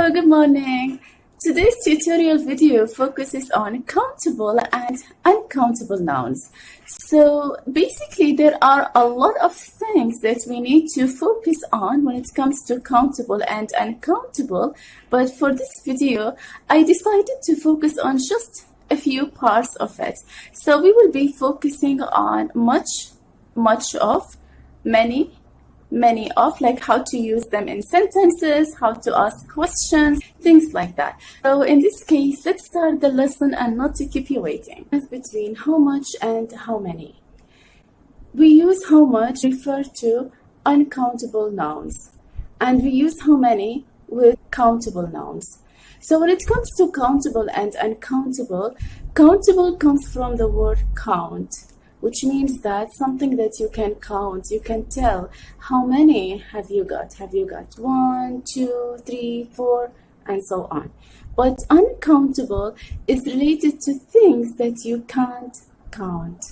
Hello, good morning. Today's tutorial video focuses on countable and uncountable nouns. So basically there are a lot of things that we need to focus on when it comes to countable and uncountable, but for this video I decided to focus on just a few parts of it. So we will be focusing on much of, many of, like how to use them in sentences, how to ask questions, things like that. So in this case, let's start the lesson and not to keep you waiting. It's between how much and how many. We use how much to refer to uncountable nouns, and we use how many with countable nouns. So when it comes to countable and uncountable, countable comes from the word count, which means that something that you can count, you can tell how many have you got. Have you got 1, 2, 3, 4, and so on. But uncountable is related to things that you can't count.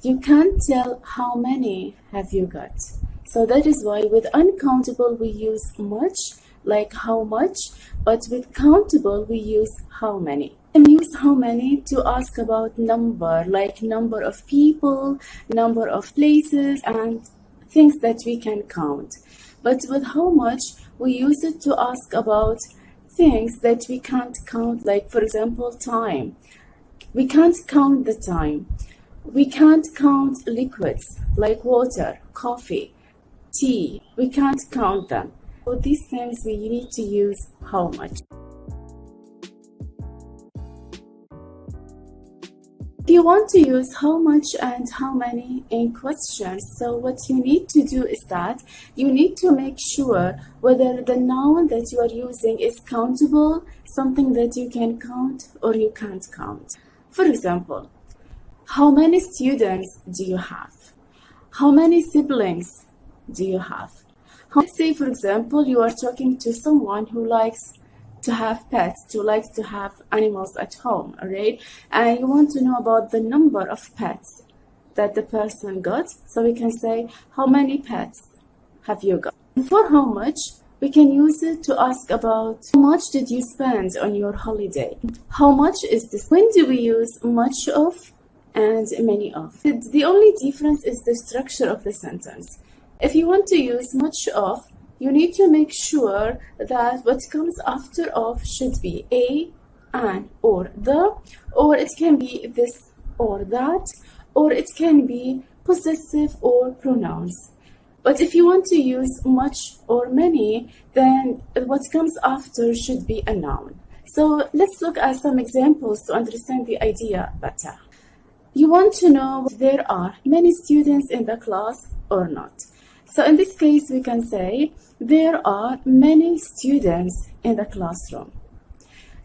You can't tell how many have you got. So that is why with uncountable we use much, like how much, but with countable we use how many. And use how many to ask about number, like number of people, number of places, and things that we can count. But with how much, we use it to ask about things that we can't count, like for example, time. We can't count the time. We can't count liquids, like water, coffee, tea. We can't count them. For these things, we need to use how much. If you want to use how much and how many in questions, so what you need to do is that you need to make sure whether the noun that you are using is countable, something that you can count or you can't count. For example, how many students do you have? How many siblings do you have? Let's say, for example, you are talking to someone who likes to have pets, who likes to have animals at home, all right? And you want to know about the number of pets that the person got. So we can say, how many pets have you got? And for how much, we can use it to ask about how much did you spend on your holiday? How much is this? When do we use much of and many of? The only difference is the structure of the sentence. If you want to use much of, you need to make sure that what comes after of should be a, an, or the, or it can be this or that, or it can be possessive or pronouns. But if you want to use much or many, then what comes after should be a noun. So let's look at some examples to understand the idea better. You want to know if there are many students in the class or not. So in this case, we can say, there are many students in the classroom.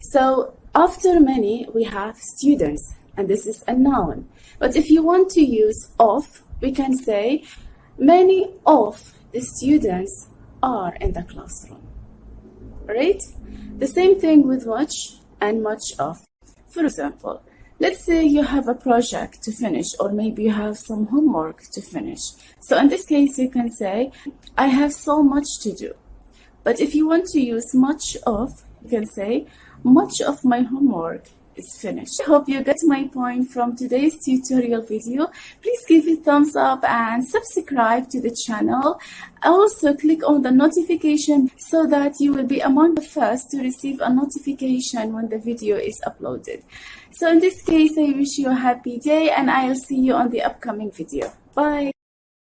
So after many, we have students, and this is a noun. But if you want to use of, we can say, many of the students are in the classroom. Right? The same thing with much and much of. For example, let's say you have a project to finish, or maybe you have some homework to finish. So in this case, you can say, I have so much to do. But if you want to use much of, you can say, much of my homework is finished. I hope you get my point from today's tutorial video. Please give it a thumbs up and subscribe to the channel. Also click on the notification so that you will be among the first to receive a notification when the video is uploaded. So in this case, I wish you a happy day and I'll see you on the upcoming video. Bye.